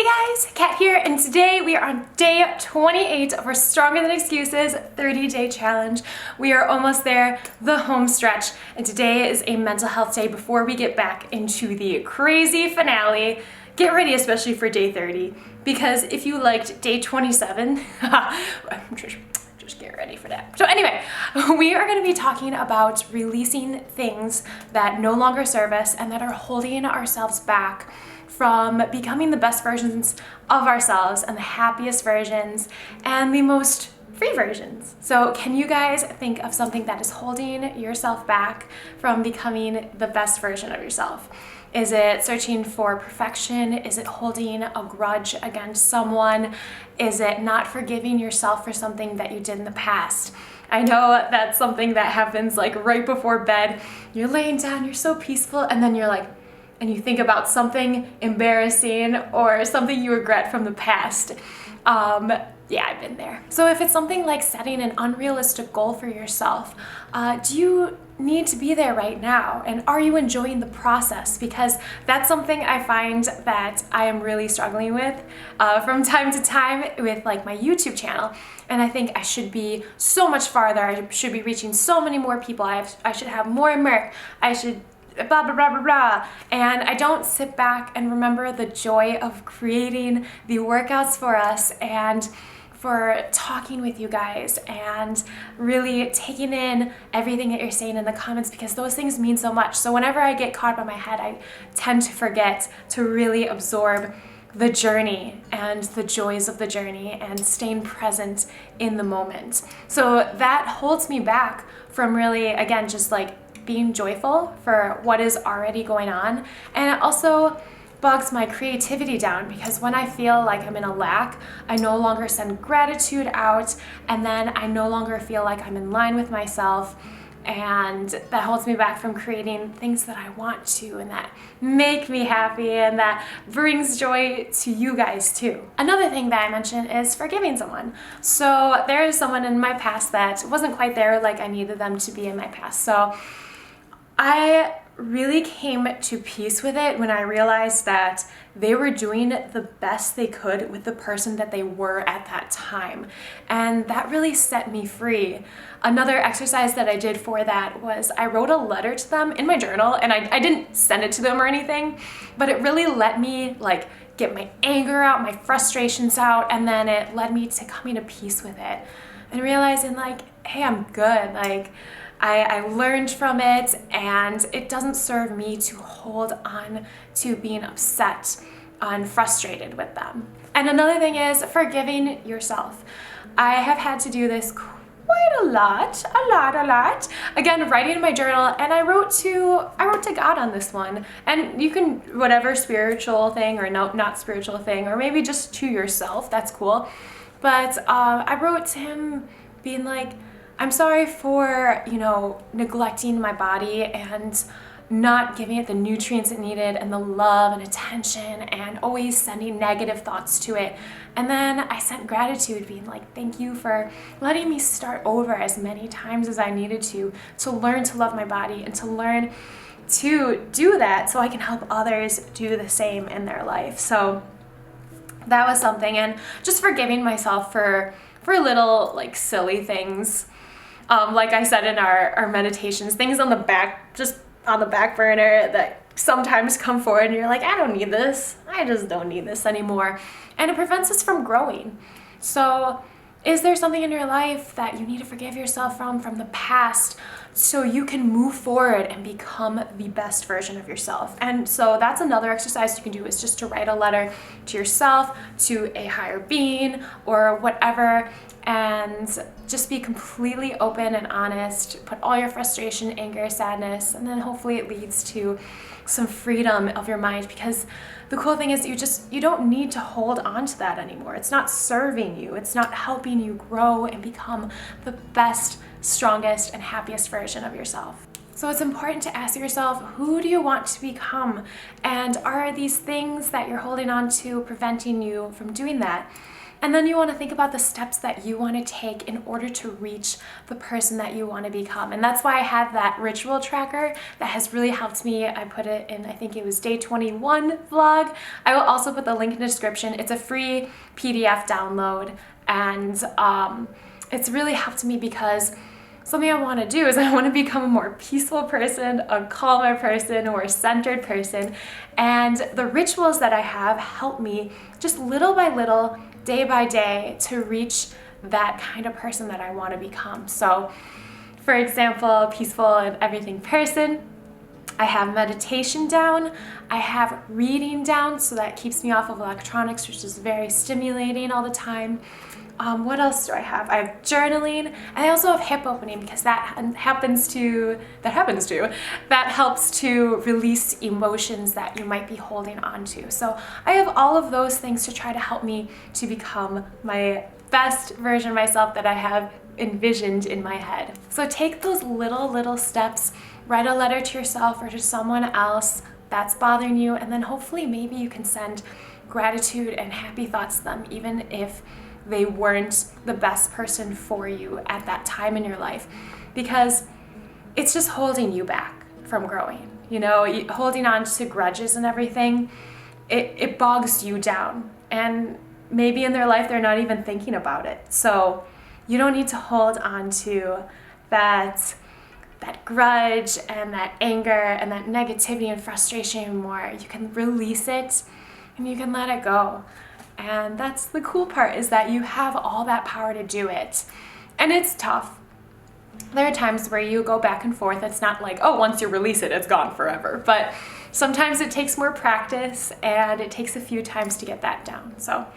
guys, Kat here, and today we are on day 28 of our Stronger Than Excuses 30-day challenge. We are almost there, the home stretch, and today is a mental health day before we get back into the crazy finale. Get ready, especially for day 30, because if you liked day 27, just get ready for that. So anyway, we are going to be talking about releasing things that no longer serve us and that are holding ourselves back from becoming the best versions of ourselves and the happiest versions and the most free versions. So can you guys think of something that is holding yourself back from becoming the best version of yourself? Is it searching for perfection? Is it holding a grudge against someone? Is it not forgiving yourself for something that you did in the past? I know that's something that happens like right before bed. You're laying down, you're so peaceful, and then you're like, and you think about something embarrassing or something you regret from the past. Yeah, I've been there. So if it's something like setting an unrealistic goal for yourself, do you need to be there right now? And are you enjoying the process? Because that's something I find that I am really struggling with from time to time with like my YouTube channel. And I think I should be so much farther. I should be reaching so many more people. I should have more merch. I should blah, blah, blah, blah, blah. And I don't sit back and remember the joy of creating the workouts for us and for talking with you guys and really taking in everything that you're saying in the comments, because those things mean so much. So whenever I get caught by my head, I tend to forget to really absorb the journey and the joys of the journey and staying present in the moment. So that holds me back from really, again, just like being joyful for what is already going on. And it also bogs my creativity down, because when I feel like I'm in a lack, I no longer send gratitude out, and then I no longer feel like I'm in line with myself, and that holds me back from creating things that I want to and that make me happy and that brings joy to you guys too. Another thing that I mentioned is forgiving someone. So there is someone in my past that wasn't quite there like I needed them to be in my past. So I really came to peace with it when I realized that they were doing the best they could with the person that they were at that time. And that really set me free. Another exercise that I did for that was I wrote a letter to them in my journal, and I didn't send it to them or anything, but it really let me like get my anger out, my frustrations out, and then it led me to coming to peace with it and realizing like, hey, I'm good. Like, I learned from it, and it doesn't serve me to hold on to being upset and frustrated with them. And another thing is forgiving yourself. I have had to do this quite a lot. Again, writing in my journal, and I wrote to God on this one. And you can, whatever spiritual thing or no, not spiritual thing, or maybe just to yourself, that's cool. But I wrote to him being like, I'm sorry for, neglecting my body and not giving it the nutrients it needed and the love and attention and always sending negative thoughts to it. And then I sent gratitude, being like, thank you for letting me start over as many times as I needed to learn to love my body and to learn to do that so I can help others do the same in their life. So that was something. And just forgiving myself for little like silly things. Like I said in our meditations, things on the back burner that sometimes come forward and you're like, I don't need this. I just don't need this anymore. And it prevents us from growing. So is there something in your life that you need to forgive yourself from the past so you can move forward and become the best version of yourself? And so that's another exercise you can do, is just to write a letter to yourself, to a higher being, or whatever, and just be completely open and honest. Put all your frustration, anger, sadness, and then hopefully it leads to some freedom of your mind, because the cool thing is you don't need to hold on to that anymore. It's not serving you. It's not helping you grow and become the best, strongest, and happiest version of yourself. So it's important to ask yourself, who do you want to become? And are these things that you're holding on to preventing you from doing that? And then you want to think about the steps that you want to take in order to reach the person that you want to become. And that's why I have that ritual tracker that has really helped me. I put it in, I think it was day 21 vlog. I will also put the link in the description. It's a free PDF download, and it's really helped me because something I want to do is I want to become a more peaceful person, a calmer person, a more centered person. And the rituals that I have help me just little by little, day by day, to reach that kind of person that I want to become. So, for example, a peaceful and everything person, I have meditation down, I have reading down, so that keeps me off of electronics, which is very stimulating all the time. What else do I have? I have journaling, and I also have hip opening because that helps to release emotions that you might be holding on to. So I have all of those things to try to help me to become my best version of myself that I have envisioned in my head. So take those little steps, write a letter to yourself or to someone else that's bothering you, and then hopefully maybe you can send gratitude and happy thoughts to them, even if they weren't the best person for you at that time in your life, because it's just holding you back from growing. You know, holding on to grudges and everything, it bogs you down, and maybe in their life they're not even thinking about it. So you don't need to hold on to that grudge and that anger and that negativity and frustration anymore. You can release it and you can let it go. And that's the cool part, is that you have all that power to do it. And it's tough. There are times where you go back and forth. It's not like, oh, once you release it, it's gone forever. But sometimes it takes more practice, and it takes a few times to get that down. So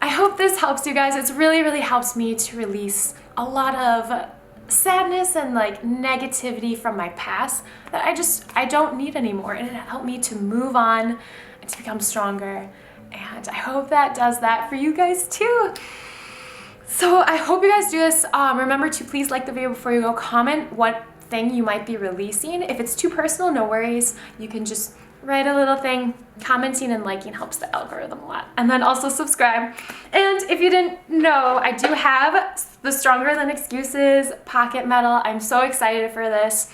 I hope this helps you guys. It's really helps me to release a lot of sadness and like negativity from my past that I don't need anymore. And it helped me to move on and to become stronger. And I hope that does that for you guys too. So I hope you guys do this. Remember to please like the video before you go. Comment what thing you might be releasing. If it's too personal, no worries. You can just write a little thing. Commenting and liking helps the algorithm a lot. And then also subscribe. And if you didn't know, I do have the Stronger Than Excuses pocket medal. I'm so excited for this.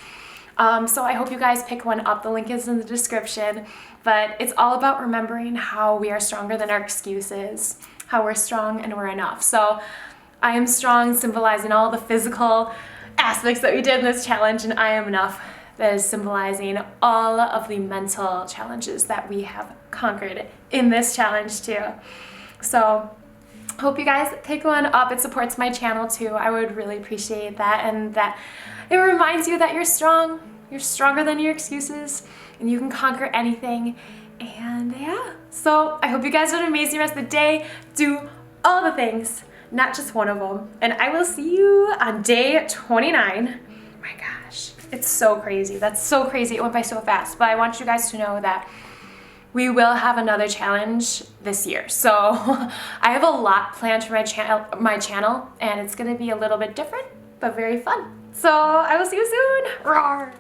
So I hope you guys pick one up. The link is in the description. But it's all about remembering how we are stronger than our excuses, how we're strong and we're enough. So I am strong, symbolizing all the physical aspects that we did in this challenge, and I am enough, that is symbolizing all of the mental challenges that we have conquered in this challenge too. So hope you guys pick one up. It supports my channel too. I would really appreciate that, and that it reminds you that you're strong. You're stronger than your excuses, and you can conquer anything. And yeah, so I hope you guys have an amazing rest of the day. Do all the things, not just one of them. And I will see you on day 29. Oh my gosh, it's so crazy. That's so crazy. It went by so fast. But I want you guys to know that we will have another challenge this year. So I have a lot planned for my channel, and it's gonna be a little bit different, but very fun. So I will see you soon. RAWRR.